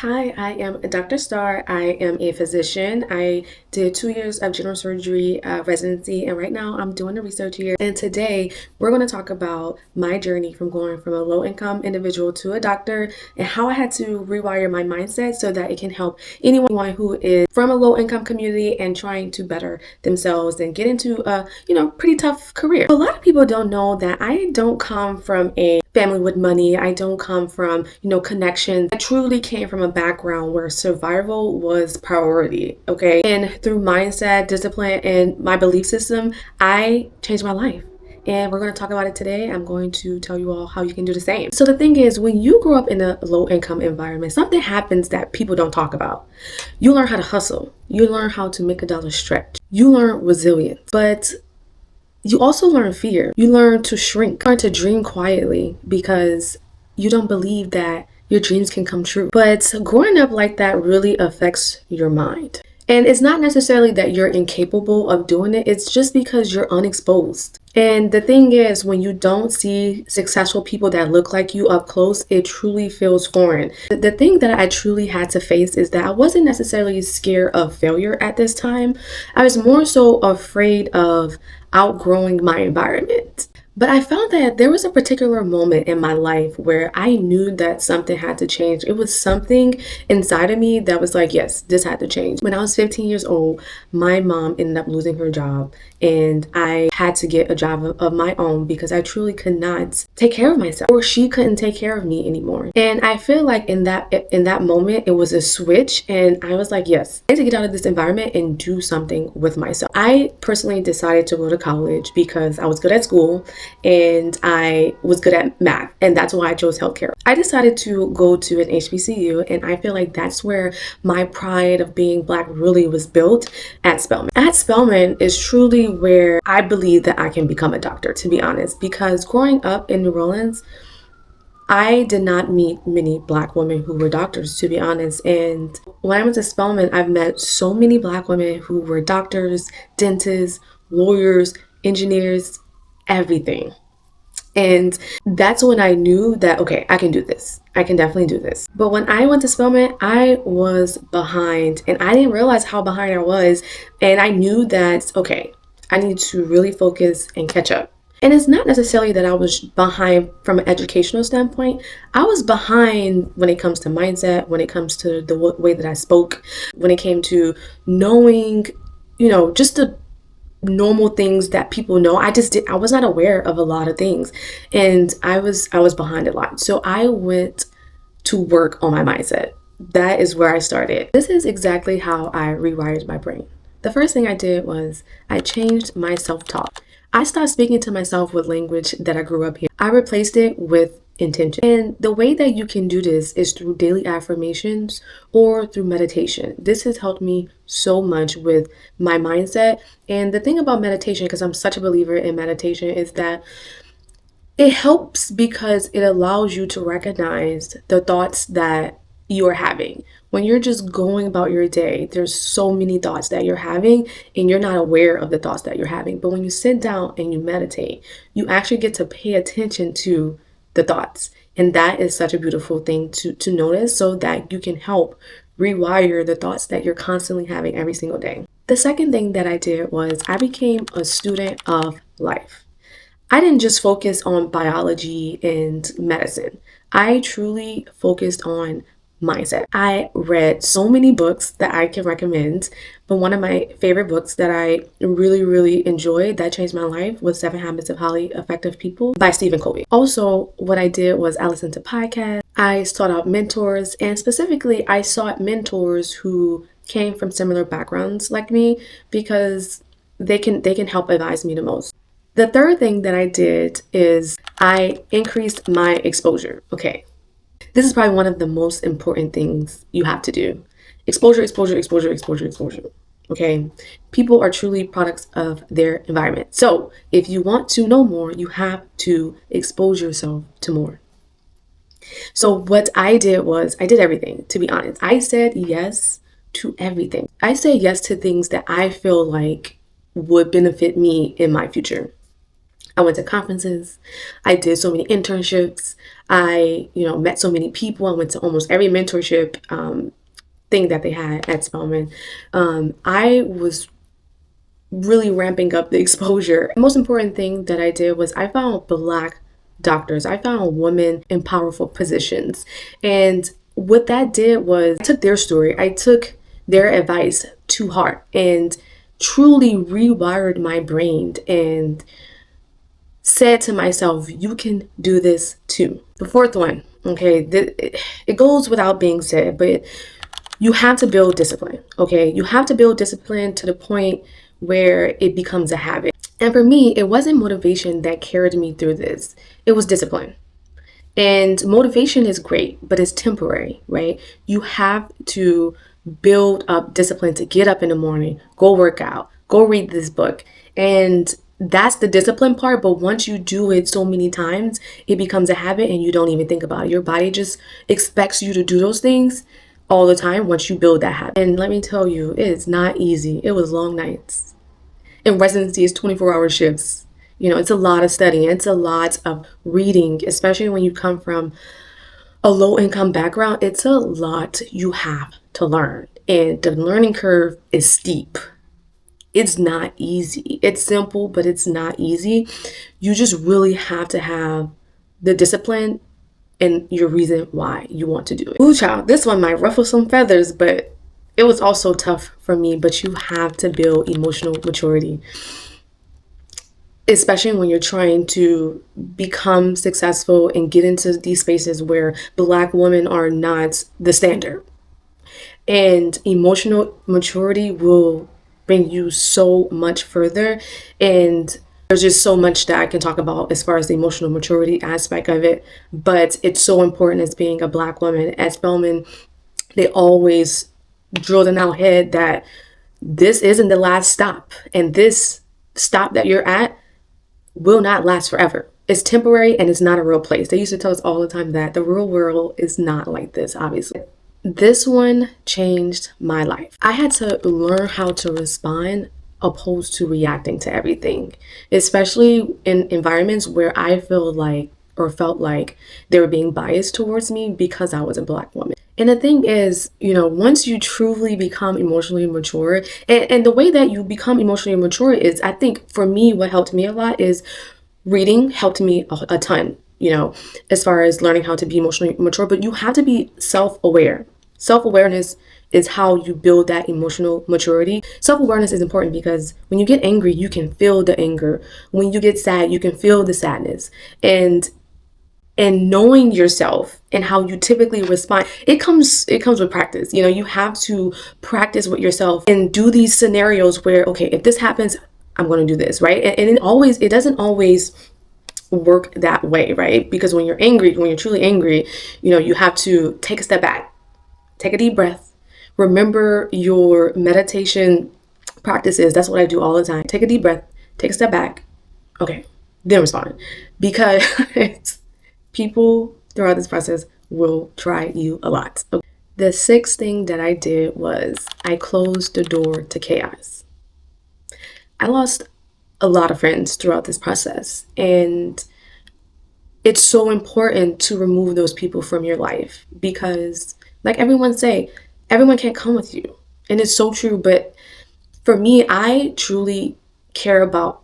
Hi, I am Dr. Star. I am a physician. I did 2 years of general surgery residency, and right now I'm doing a research year. And today we're going to talk about my journey from going from a low income individual to a doctor and how I had to rewire my mindset so that it can help anyone who is from a low income community and trying to better themselves and get into a pretty tough career. A lot of people don't know that I don't come from a family with money. I don't come from, connections. I truly came from a background where survival was priority, okay? And through mindset, discipline, and my belief system, I changed my life. And we're going to talk about it today. I'm going to tell you all how you can do the same. So the thing is, when you grow up in a low income environment, something happens that people don't talk about. You learn how to hustle. You learn how to make a dollar stretch. You learn resilience. But you also learn fear. You learn to shrink, learn to dream quietly because you don't believe that your dreams can come true. But growing up like that really affects your mind. And it's not necessarily that you're incapable of doing it. It's just because you're unexposed. And the thing is, when you don't see successful people that look like you up close, it truly feels foreign. The thing that I truly had to face is that I wasn't necessarily scared of failure at this time. I was more so afraid of outgrowing my environment. But I found that there was a particular moment in my life where I knew that something had to change. It was something inside of me that was like, yes, this had to change. When I was 15 years old, my mom ended up losing her job, and I had to get a job of my own because I truly could not take care of myself, or she couldn't take care of me anymore. And I feel like in that moment, it was a switch, and I was like, yes, I need to get out of this environment and do something with myself. I personally decided to go to college because I was good at school and I was good at math, and that's why I chose healthcare. I decided to go to an HBCU, and I feel like that's where my pride of being Black really was built, at Spelman. At Spelman is truly where I believe that I can become a doctor, to be honest, because growing up in New Orleans, I did not meet many Black women who were doctors, to be honest. And when I went to Spelman, I've met so many Black women who were doctors, dentists, lawyers, engineers, everything. And that's when I knew that, okay, I can do this. I can definitely do this. But when I went to Spelman, I was behind, and I didn't realize how behind I was. And I knew that, okay, I need to really focus and catch up. And it's not necessarily that I was behind from an educational standpoint. I was behind when it comes to mindset, when it comes to the way that I spoke, when it came to knowing, just the normal things that people know. I was not aware of a lot of things, and I was behind a lot. So I went to work on my mindset. That is where I started. This is exactly how I rewired my brain. The first thing I did was I changed my self-talk. I started speaking to myself with language that I grew up here. I replaced it with intention. And the way that you can do this is through daily affirmations or through meditation. This has helped me so much with my mindset. And the thing about meditation, because I'm such a believer in meditation, is that it helps because it allows you to recognize the thoughts that you're having. When you're just going about your day, there's so many thoughts that you're having, and you're not aware of the thoughts that you're having. But when you sit down and you meditate, you actually get to pay attention to the thoughts. And that is such a beautiful thing to notice, so that you can help rewire the thoughts that you're constantly having every single day. The second thing that I did was I became a student of life. I didn't just focus on biology and medicine. I truly focused on mindset. I read so many books that I can recommend, but one of my favorite books that I really, really enjoyed that changed my life was 7 Habits of Highly Effective People by Stephen Covey. Also, what I did was I listened to podcasts, I sought out mentors, and specifically I sought mentors who came from similar backgrounds like me because they can help advise me the most. The third thing that I did is I increased my exposure. Okay. This is probably one of the most important things you have to do. Exposure, exposure, exposure, exposure, exposure. Okay? People are truly products of their environment. So if you want to know more, you have to expose yourself to more. So what I did was I did everything, to be honest. I said yes to everything. I say yes to things that I feel like would benefit me in my future. I went to conferences. I did so many internships. I, met so many people. I went to almost every mentorship thing that they had at Spelman. I was really ramping up the exposure. The most important thing that I did was I found Black doctors. I found women in powerful positions. And what that did was I took their story, I took their advice to heart and truly rewired my brain and said to myself, you can do this too. The fourth one, okay, it goes without being said, but you have to build discipline, okay? You have to build discipline to the point where it becomes a habit. And for me, it wasn't motivation that carried me through this. It was discipline. And motivation is great, but it's temporary, right? You have to build up discipline to get up in the morning, go work out, go read this book. And that's the discipline part. But once you do it so many times, it becomes a habit and you don't even think about it. Your body just expects you to do those things all the time once you build that habit. And let me tell you, it's not easy. It was long nights. And residency is 24-hour shifts. It's a lot of studying. It's a lot of reading, especially when you come from a low income background. It's a lot you have to learn. And the learning curve is steep. It's not easy. It's simple, but it's not easy. You just really have to have the discipline and your reason why you want to do it. Ooh, child, this one might ruffle some feathers, but it was also tough for me. But you have to build emotional maturity, especially when you're trying to become successful and get into these spaces where Black women are not the standard. And emotional maturity will bring you so much further. And there's just so much that I can talk about as far as the emotional maturity aspect of it. But it's so important as being a Black woman. At Spelman, they always drilled in our head that this isn't the last stop. And this stop that you're at will not last forever. It's temporary and it's not a real place. They used to tell us all the time that the real world is not like this, obviously. This one changed my life. I had to learn how to respond opposed to reacting to everything, especially in environments where I felt like they were being biased towards me because I was a Black woman. And the thing is, once you truly become emotionally mature, and the way that you become emotionally mature is, I think for me, what helped me a lot is reading helped me a ton, as far as learning how to be emotionally mature. But you have to be self-aware. Self-awareness is how you build that emotional maturity. Self-awareness is important because when you get angry, you can feel the anger. When you get sad, you can feel the sadness. And knowing yourself and how you typically respond, it comes with practice. You have to practice with yourself and do these scenarios where, okay, if this happens, I'm going to do this, right? And it doesn't always work that way, right? Because when you're truly angry, you have to take a step back, take a deep breath, remember your meditation practices. That's what I do all the time. Take a deep breath, take a step back. Okay, then respond. Because people throughout this process will try you a lot. Okay. The sixth thing that I did was I closed the door to chaos. I lost a lot of friends throughout this process, and it's so important to remove those people from your life because, like everyone say, everyone can't come with you. And it's so true. But for me, I truly care about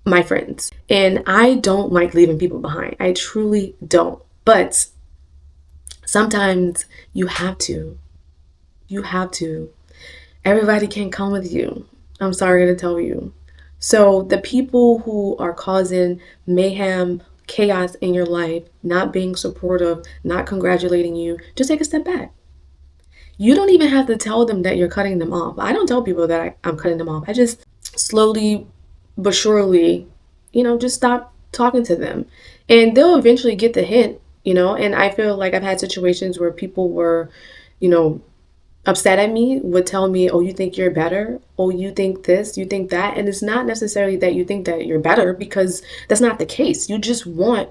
my friends. And I don't like leaving people behind. I truly don't. But sometimes you have to. You have to. Everybody can't come with you. I'm sorry to tell you. So the people who are causing mayhem, chaos in your life, not being supportive, not congratulating you, just take a step back. You don't even have to tell them that you're cutting them off. I don't tell people that I'm cutting them off. I just slowly but surely, just stop talking to them. And they'll eventually get the hint, and I feel like I've had situations where people were, upset at me, would tell me, oh, you think you're better? Oh, you think this, you think that. And it's not necessarily that you think that you're better, because that's not the case. You just want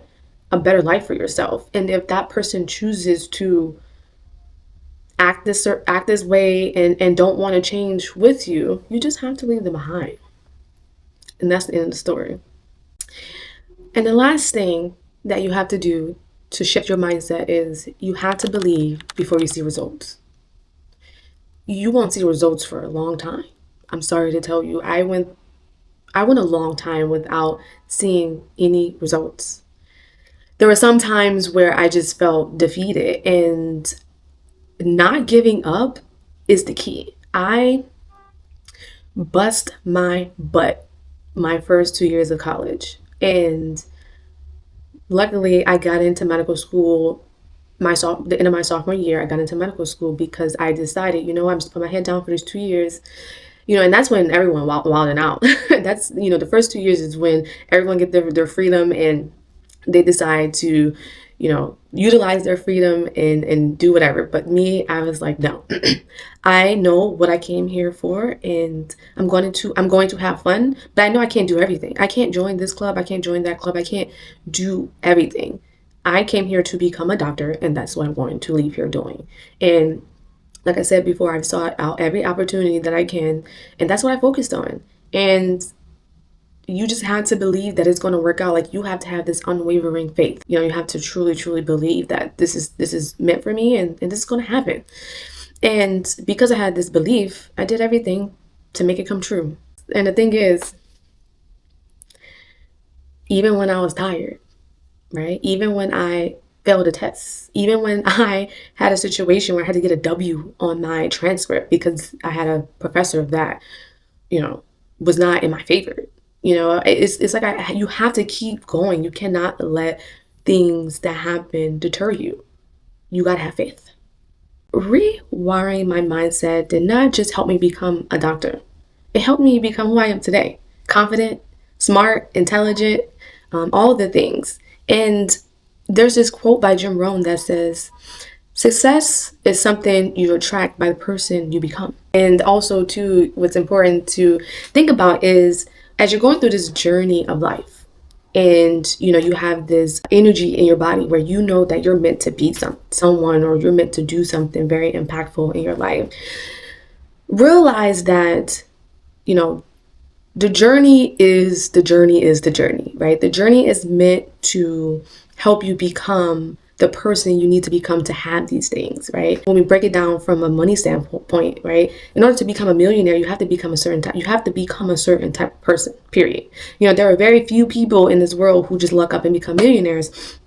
a better life for yourself. And if that person chooses to act this way and don't want to change with you, you just have to leave them behind. And that's the end of the story. And the last thing that you have to do to shift your mindset is you have to believe before you see results. You won't see results for a long time. I'm sorry to tell you, I went a long time without seeing any results. There were some times where I just felt defeated, and not giving up is the key. I bust my butt my first 2 years of college, and luckily I got into medical school the end of my sophomore year. I got into medical school because I decided, I'm just put my head down for these 2 years. And that's when everyone wilding out. That's, the first 2 years is when everyone get their freedom, and they decide to, utilize their freedom and do whatever. But me, I was like, no, I know what I came here for, and I'm going to have fun, but I know I can't do everything. I can't join this club. I can't join that club. I can't do everything. I came here to become a doctor, and that's what I'm going to leave here doing. And like I said before, I've sought out every opportunity that I can, and that's what I focused on. And you just have to believe that it's going to work out. Like, you have to have this unwavering faith. You have to truly, truly believe that this is meant for me, and this is going to happen. And because I had this belief, I did everything to make it come true. And the thing is, even when I was tired, right? Even when I failed a test, even when I had a situation where I had to get a W on my transcript because I had a professor that, was not in my favor. It's like you have to keep going. You cannot let things that happen deter you. You got to have faith. Rewiring my mindset did not just help me become a doctor. It helped me become who I am today. Confident, smart, intelligent, all the things. And there's this quote by Jim Rohn that says, success is something you attract by the person you become. And also, too, what's important to think about is as you're going through this journey of life, and you have this energy in your body where you know that you're meant to be someone, or you're meant to do something very impactful in your life. Realize that the journey is the journey, right? The journey is meant to help you become the person you need to become to have these things, right? When we break it down from a money standpoint, right? In order to become a millionaire, you have to become a certain type. You have to become a certain type of person, period. There are very few people in this world who just luck up and become millionaires.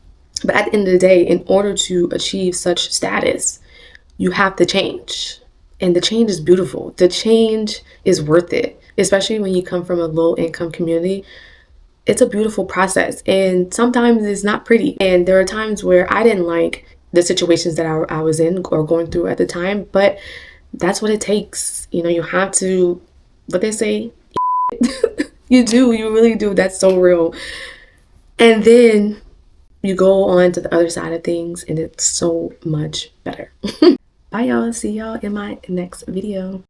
But at the end of the day, in order to achieve such status, you have to change. And the change is beautiful. The change is worth it, especially when you come from a low income community. It's a beautiful process, and sometimes it's not pretty. And there are times where I didn't like the situations that I was in or going through at the time, but that's what it takes. You have to, what they say, you really do. That's so real. And then you go on to the other side of things, and it's so much better. Bye, y'all. See y'all in my next video.